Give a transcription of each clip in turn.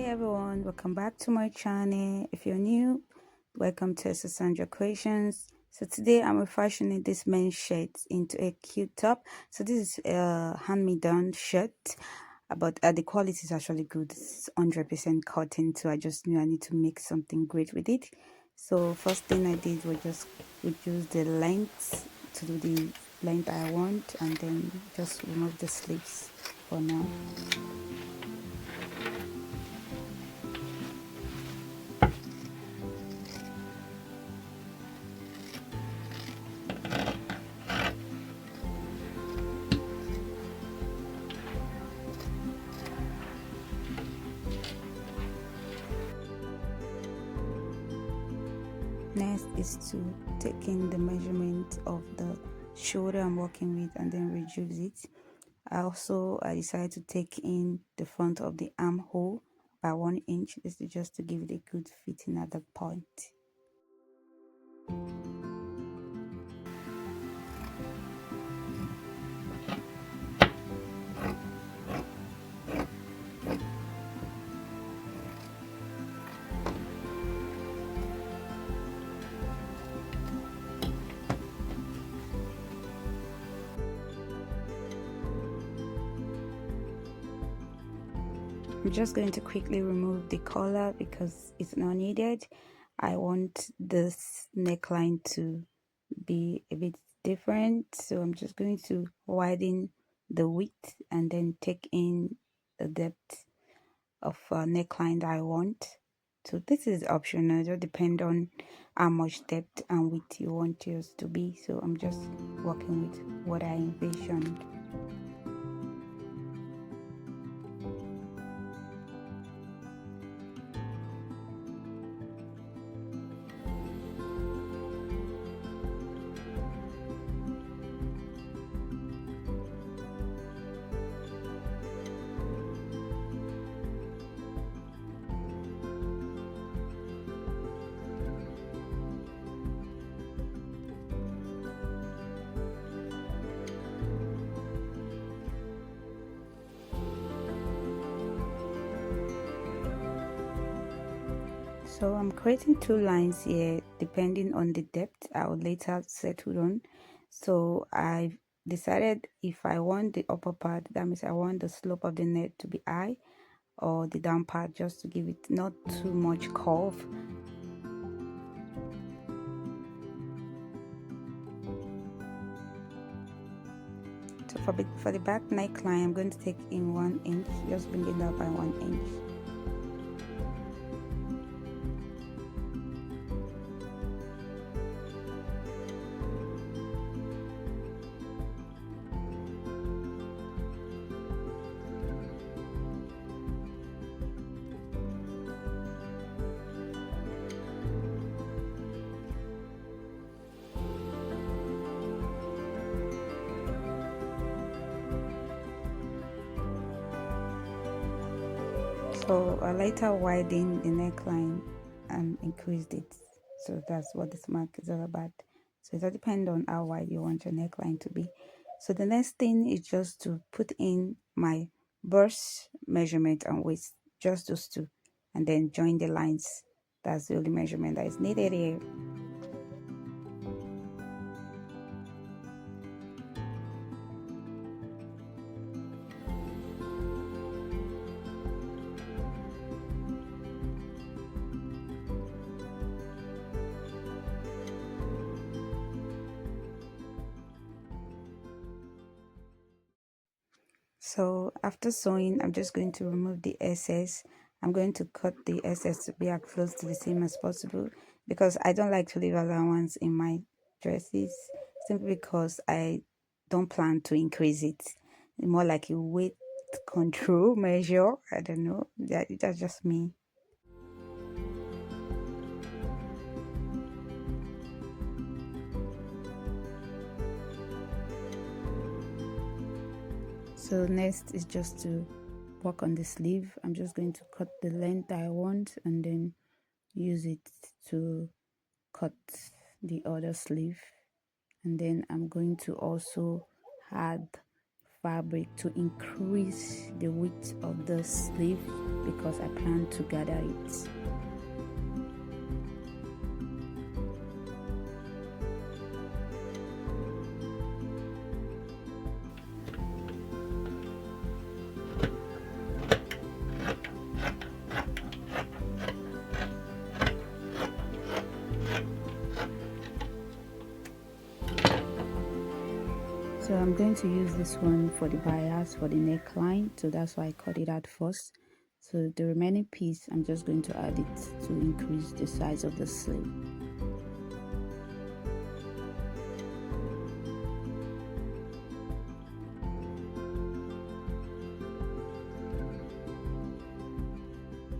everyone, welcome back to my channel. If you're new, welcome to Sandra Creations. So today I'm refashioning this men's shirt into a cute top. So this is a hand-me-done shirt, but the quality is actually good. It's 100% cotton, so I just knew I need to make something great with it. So first thing I did was just reduce the length to do the length I want, and then just remove the sleeves for now. Next is to take in the measurement of the shoulder I'm working with and then reduce it. I decided to take in the front of the armhole by 1 inch. This is just to give it a good fitting at the point. I'm just going to quickly remove the collar because it's not needed. I want this neckline to be a bit different, so I'm just going to widen the width and then take in the depth of neckline that I want. So this is optional, it just depend on how much depth and width you want yours to be. So I'm just working with what I envisioned. So I'm creating two lines here depending on the depth I will later settle on. So I decided if I want the upper part, that means I want the slope of the neck to be high, or the down part just to give it not too much curve. So for the back neckline, I'm going to take in 1 inch, just bring it up by 1 inch. So I later widened the neckline and increased it. So that's what this mark is all about. So it all depends on how wide you want your neckline to be. So the next thing is just to put in my bust measurement and waist, just those two, and then join the lines. That's the only measurement that is needed here. So after sewing, I'm just going to remove the excess. I'm going to cut the excess to be as close to the same as possible, because I don't like to leave allowance in my dresses, simply because I don't plan to increase it. More like a weight control measure. I don't know. That's just me. So next is just to work on the sleeve. I'm just going to cut the length I want and then use it to cut the other sleeve. And then I'm going to also add fabric to increase the width of the sleeve because I plan to gather it. So I'm going to use this one for the bias for the neckline, so that's why I cut it out first. So the remaining piece, I'm just going to add it to increase the size of the sleeve.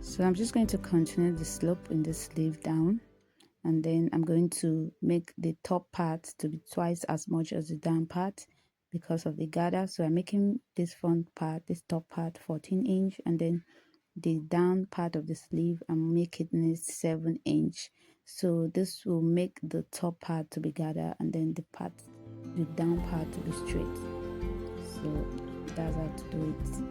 So I'm just going to continue the slope in the sleeve down, and then I'm going to make the top part to be twice as much as the down part because of the gather. So I'm making this front part, this top part 14-inch, and then the down part of the sleeve I'm making it 7-inch. So this will make the top part to be gather and then the down part to be straight. So that's how to do it.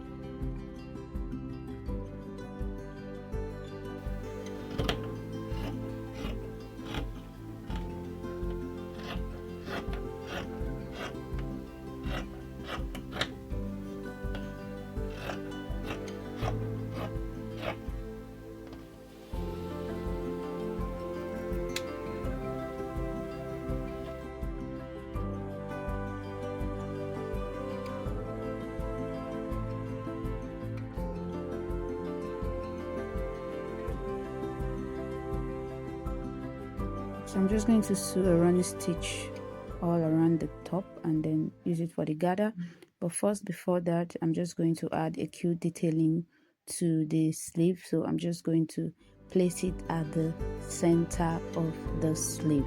So I'm just going to sew a running stitch all around the top and then use it for the gather. But first, before that, I'm just going to add a cute detailing to the sleeve. So I'm just going to place it at the center of the sleeve.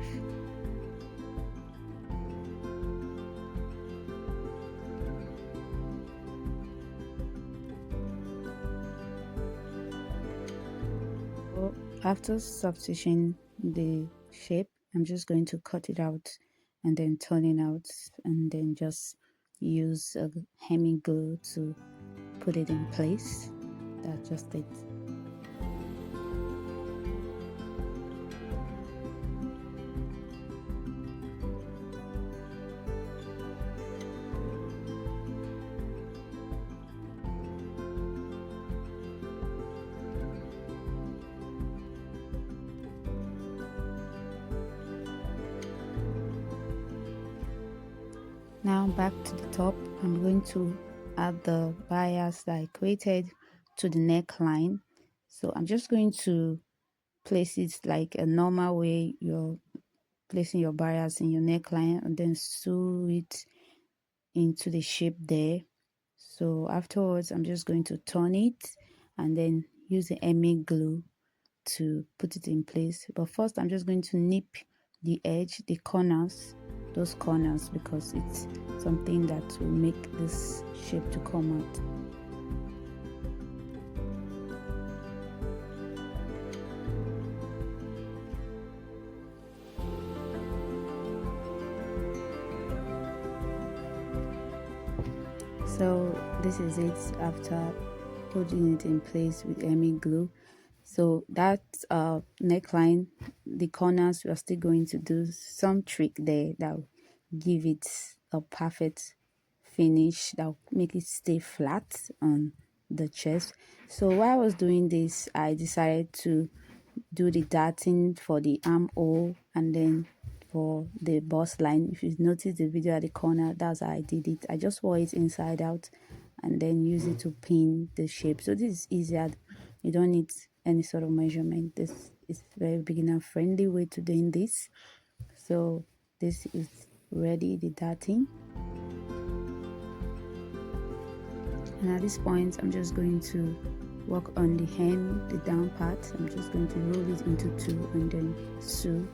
So after substituting the shape, I'm just going to cut it out and then turn it out and then just use a hemming glue to put it in place. That's just it. Now back to the top, I'm going to add the bias that I created to the neckline. So I'm just going to place it like a normal way you're placing your bias in your neckline and then sew it into the shape there. So afterwards, I'm just going to turn it and then use the hemming glue to put it in place. But first, I'm just going to nip the edge, the corners, those corners, because it's something that will make this shape to come out. So this is it after putting it in place with hemming glue. So that neckline, the corners, we are still going to do some trick there that will give it a perfect finish, that will make it stay flat on the chest. So while I was doing this, I decided to do the darting for the armhole and then for the bust line. If you notice the video at the corner, that's how I did it. I just wore it inside out and then use it to pin the shape. So this is easier. You don't need any sort of measurement. This is very beginner friendly way to doing this. So this is ready, the darting. And at this point, I'm just going to work on the hem, the down part. I'm just going to roll it into two and then sew.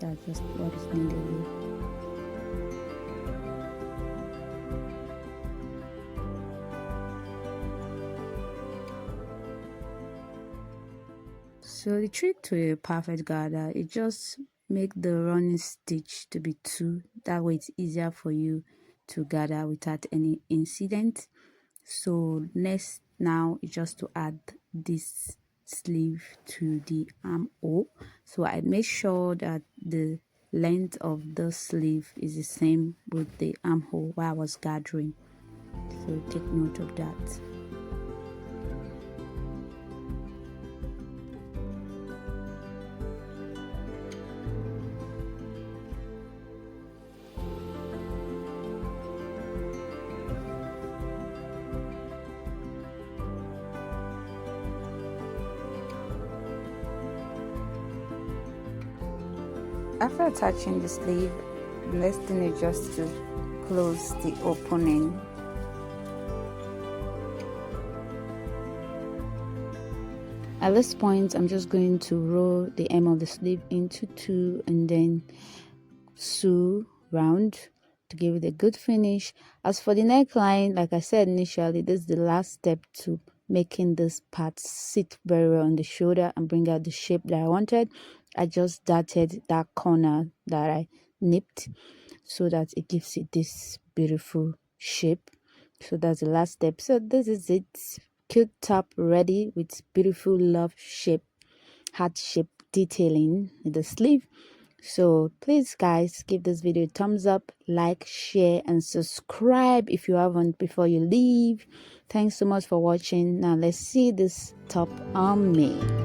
That's just what is needed here. So the trick to a perfect gather is just make the running stitch to be two. That way it's easier for you together without any incident. So next now is just to add this sleeve to the armhole. So I make sure that the length of the sleeve is the same with the armhole while I was gathering, so take note of that. After attaching the sleeve, the next thing is just to close the opening. At this point, I'm just going to roll the hem of the sleeve into two and then sew round to give it a good finish. As for the neckline, like I said initially, this is the last step to making this part sit very well on the shoulder and bring out the shape that I wanted. I just darted that corner that I nipped so that it gives it this beautiful shape. So that's the last step. So this is it, cute top ready with beautiful love shape, heart shape detailing in the sleeve. So please guys, give this video a thumbs up, like, share and subscribe if you haven't before you leave. Thanks so much for watching. Now let's see this top on me.